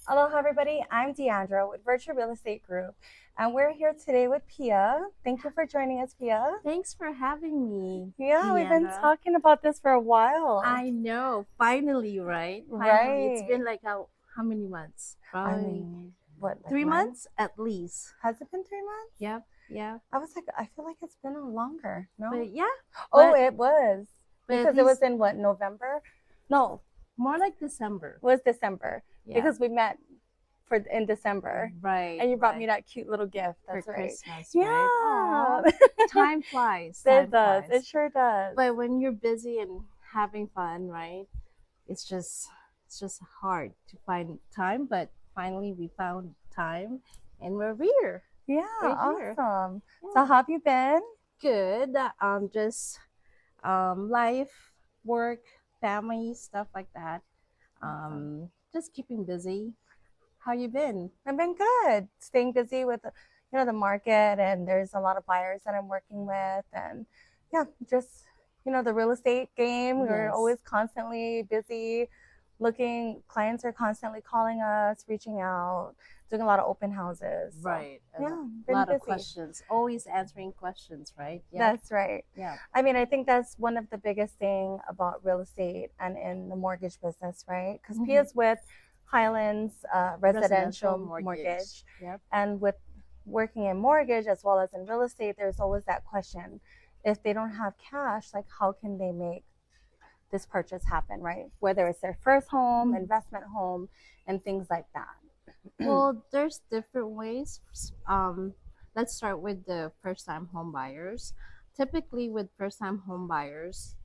Aloha, everybody. I'm Deanndra with Virtual Real Estate Group, and we're here today with Pia. Thank you for joining us, Pia. Thanks for having me, Yeah, we've been Deanndra. talking about this for a while. I know, finally, right? Finally, it's Right. been like how many months? I Probably mean, what, like 9? 3 months at least. Has it been 3 months? Yep, yeah. I was like, I feel like it's been longer. No? But yeah, Oh, but it was. but at Because it was least in what, November? No, more like December. it was December. Yeah, Because we met in December. right, And you brought me right. that cute little gift. For That's right. Christmas, right? Yeah. Aw, time flies, It time does. It flies. sure does. But when you're busy and having fun, right? It's just it's just hard to find time, but finally we found time and we're here. Yeah, We're here. awesome. So Yeah. how have you been? Good. Just life, work, family, stuff like that. Awesome. Just keeping busy. How you been? I've been good. Staying busy with the market, and there's a lot of buyers that I'm working with, and yeah, just the real estate game. We're Yes. always constantly busy looking. Clients are constantly calling us, reaching out, doing a lot of open houses. So Right. A yeah, been lot of busy. questions. Always answering questions, right? Yep. That's right. Yeah. I mean, I think that's one of the biggest thing about real estate and in the mortgage business, right? Because Mhm. Pia's with Highlands Residential Residential mortgage. Mortgage, Yep. and with working in mortgage as well as in real estate, there's always that question: if they don't have cash, like how can they make this purchase happen, right? Whether it's their first home, Mhm. investment home, and things like that. Well, there's different ways. Let's start with the first-time home buyers. Typically, with first-time home buyers,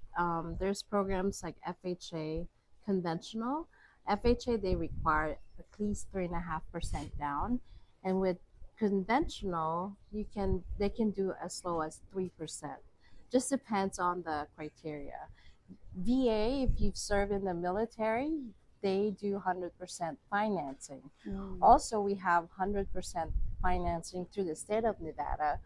there's programs like FHA conventional. FHA they require at least 3.5% down, and with conventional, they can do as low as 3%. Just depends on the criteria. VA, if you've served in the military, they do 100% financing. Mm. Also, we have 100% financing through the state of Nevada.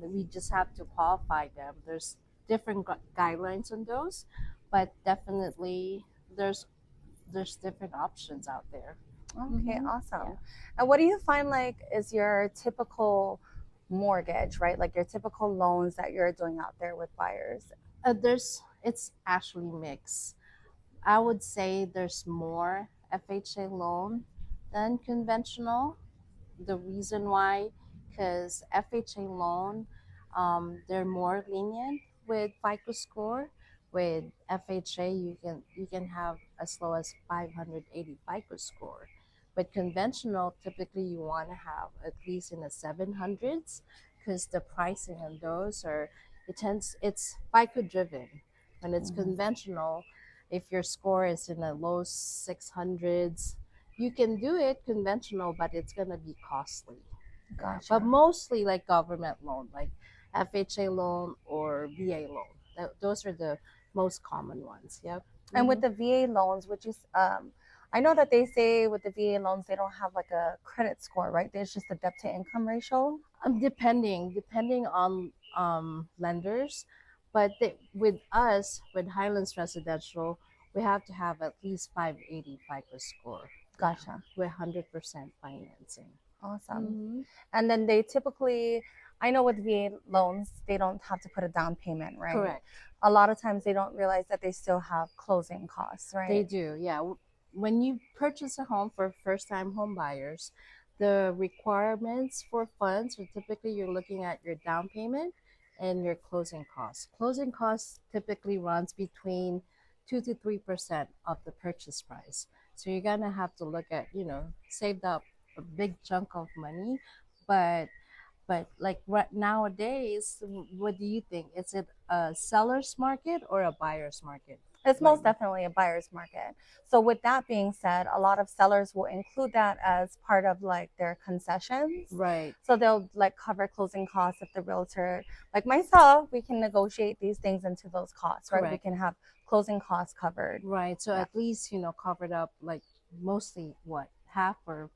We just have to qualify them. There's different guidelines on those, but definitely there's different options out there. Okay, Yeah. awesome. And what do you find like is your typical mortgage, right? Like your typical loans that you're doing out there with buyers? It's actually mixed. I would say there's more FHA loan than conventional. The reason why, because FHA loan, they're more lenient with FICO score. With FHA, you can have as low as 580 FICO score. But conventional, typically you want to have at least in the 700s, because the pricing on those it's FICO driven. When it's Mhm. conventional, if your score is in the low 600s, you can do it conventional, but it's gonna be costly. Yeah, but Gotcha. mostly like government loan, like FHA loan or VA loan. Those are the most common ones. Yep. And with Hmm. the VA loans, I know that they say with the VA loans they don't have like a credit score, right? There's just a debt to income ratio. Depending on lenders, but with us with Highlands Residential, we have to have at least 580 FICO score. Yeah, Gotcha. with 100% financing. Awesome. Mm-hmm. And then they typically, I know with VA loans, they don't have to put a down payment, right? Correct. A lot of times they don't realize that they still have closing costs, They right? do, yeah. When you purchase a home for first-time home buyers, the requirements for funds are typically you're looking at your down payment and your closing costs. Closing costs typically runs between 2 to 3% of the purchase price. So you're gonna have to look at, saved up a big chunk of money, but like right nowadays, what do you think? Is it a seller's market or a buyer's market It's right most now? definitely a buyer's market. So with that being said, a lot of sellers will include that as part of like their concessions. Right. So they'll like cover closing costs if the realtor, like myself, we can negotiate these things into those costs, right? We Correct. can have closing costs covered. Right. So Yeah. at least, covered up like mostly what, half or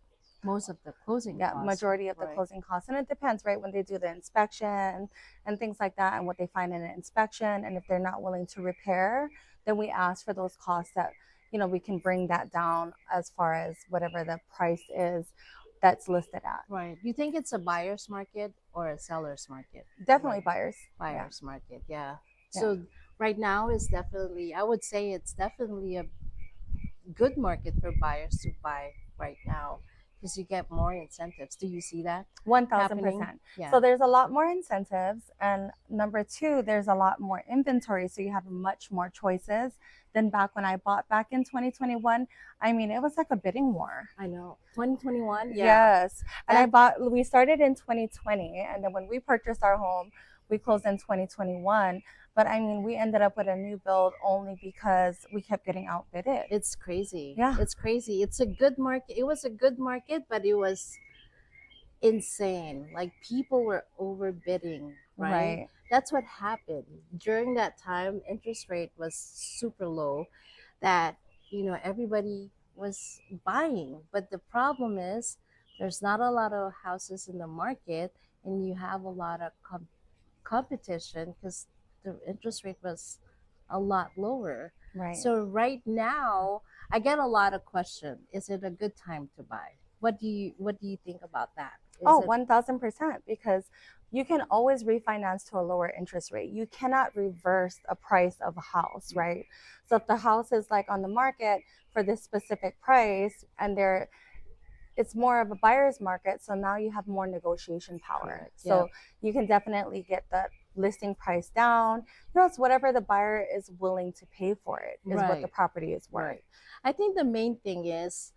most of the closing Yeah, costs. majority of the Right. closing costs. And it depends, right? When they do the inspection and things like that and what they find in an inspection. And if they're not willing to repair, then we ask for those costs that we can bring that down as far as whatever the price is that's listed at. Right. You think it's a buyer's market or a seller's market? Definitely Right. buyers. Buyer's market, yeah. Yeah. So right now is definitely, I would say it's definitely a good market for buyers to buy right now because you get more incentives. Do you see that? 1000%. Yeah. So there's a lot more incentives, and number two, there's a lot more inventory, so you have much more choices than back when I bought back in 2021. I mean, it was like a bidding war. I know. 2021? Yeah. Yes. And we started in 2020, and then when we purchased our home, we closed in 2021. But I mean, we ended up with a new build only because we kept getting outbidded. It's crazy. Yeah. It's crazy. It's a good market. It was a good market, but it was insane. Like people were overbidding, right? That's what happened. During that time, interest rate was super low that, everybody was buying. But the problem is there's not a lot of houses in the market and you have a lot of competition because the interest rate was a lot lower. Right. So right now, I get a lot of questions. Is it a good time to buy? What do you think about that? 1000%, because you can always refinance to a lower interest rate. You cannot reverse a price of a house, right? So if the house is like on the market for this specific price and it's more of a buyer's market, so now you have more negotiation power. Correct. So you can definitely get the listing price down. It's whatever the buyer is willing to pay for it is what the property is worth. Right. I think the main thing is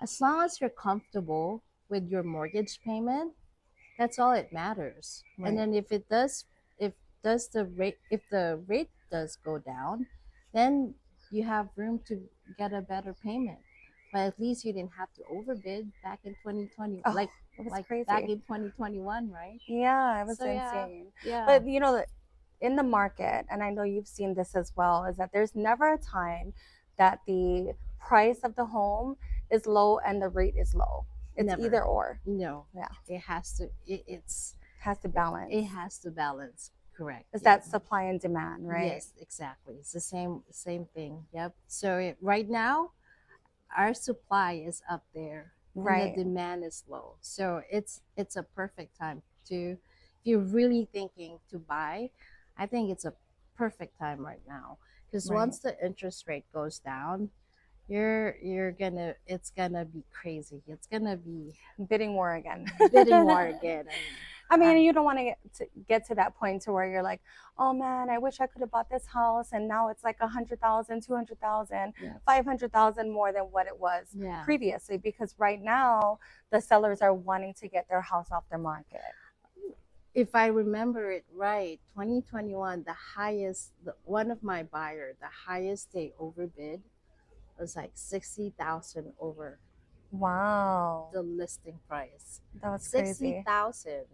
as long as you're comfortable with your mortgage payment, that's all it matters. Right. And then if the rate does go down, then you have room to get a better payment. But at least you didn't have to overbid back in 2020, It was crazy. back in 2021, right? Yeah, it was insane. But in the market, and I know you've seen this as well, is that there's never a time that the price of the home is low and the rate is low. It's Never. Either or. No. Yeah. It has to. It has to balance. It has to balance. Correct. It's that supply and demand, right? Yes, exactly. It's the same thing. Yep. So right now, our supply is up there, right, and the demand is low. So it's a perfect time if you're really thinking to buy. I think it's a perfect time right now because once the interest rate goes down, it's gonna be crazy. It's gonna be bidding war again. Bidding war again. I mean, you don't want to get to that point to where you're like, oh man, I wish I could have bought this house, and now it's like 100,000, 200,000, 500,000 more than what it was previously. Because right now, the sellers are wanting to get their house off their market. If I remember it right, 2021, one of my buyers, the highest they overbid was like 60,000 over. Wow. The listing price. That was 60,000.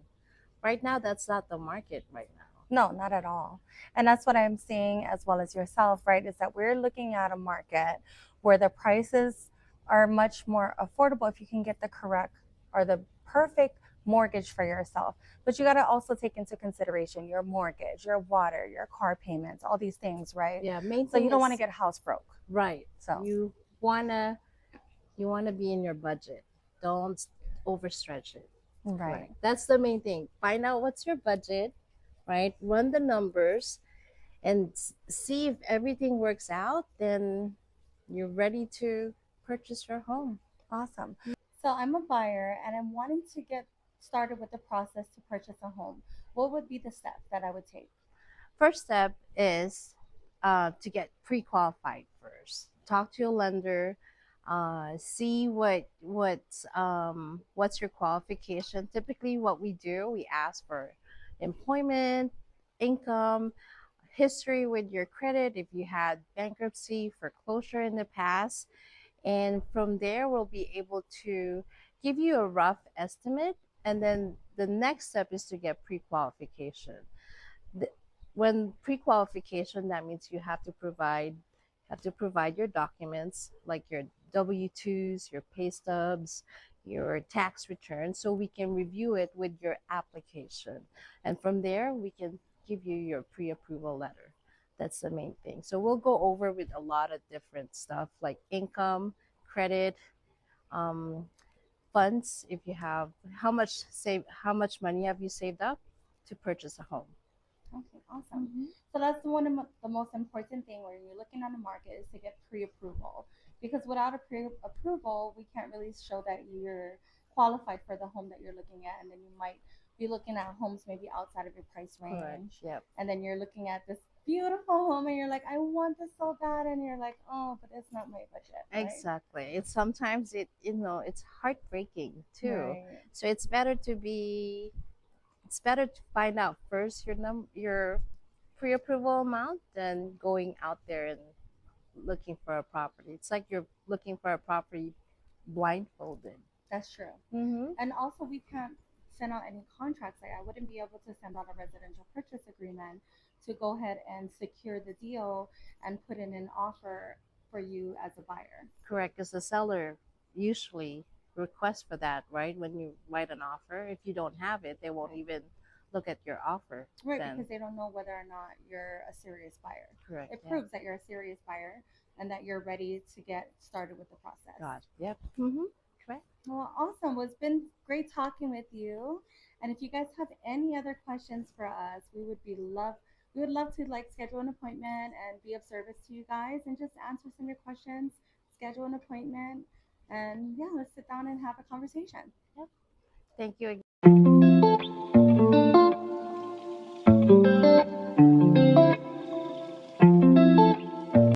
Right now, that's not the market right now. No, not at all. And that's what I'm seeing as well as yourself, right? Is that we're looking at a market where the prices are much more affordable if you can get the correct or the perfect mortgage for yourself. But you got to also take into consideration your mortgage, your water, your car payments, all these things, right? Yeah. So you don't want to get house broke. Right. So you wanna be in your budget. Don't overstretch it. Right. That's the main thing. Find out what's your budget, right? Run the numbers and see if everything works out, then you're ready to purchase your home. Awesome. So I'm a buyer and I'm wanting to get started with the process to purchase a home. What would be the steps that I would take? First step is to get pre-qualified first. Talk to your lender. See what's your qualification. Typically what we do, we ask for employment, income, history with your credit, if you had bankruptcy, foreclosure in the past, and from there we'll be able to give you a rough estimate, and then the next step is to get pre-qualification. When pre-qualification, that means you have to provide your documents like your W-2s, your pay stubs, your tax return, so we can review it with your application. And from there, we can give you your pre-approval letter. That's the main thing. So we'll go over with a lot of different stuff like income, credit, um, funds. If you have how much money have you saved up to purchase a home? Okay, awesome. So that's one of the most important thing when you're looking on the market is to get pre-approval, because without a pre-approval, we can't really show that you're qualified for the home that you're looking at, and then you might be looking at homes maybe outside of your price Correct. range, Yep. and then you're looking at this beautiful home and you're like, I want this so bad, and you're like, oh, but it's not my budget, right? Exactly. It's sometimes it's heartbreaking too. Right. So it's better to find out first your pre-approval amount than going out there and looking for a property. It's like you're looking for a property blindfolded. That's true. Mm-hmm. And also, we can't send out any contracts. Like, I wouldn't be able to send out a residential purchase agreement to go ahead and secure the deal and put in an offer for you as a buyer. Correct, because the seller usually requests for that, right? When you write an offer, if you don't have it, they won't even look at your offer. Right, Then. because they don't know whether or not you're a serious buyer. Correct. It yeah. proves that you're a serious buyer and that you're ready to get started with the process. God. Yep. Mm-hmm. Correct. Well, awesome. Well, it's been great talking with you. And if you guys have any other questions for us, we would love to like schedule an appointment and be of service to you guys and just answer some of your questions, schedule an appointment, and yeah, let's sit down and have a conversation. Yep. Thank you again.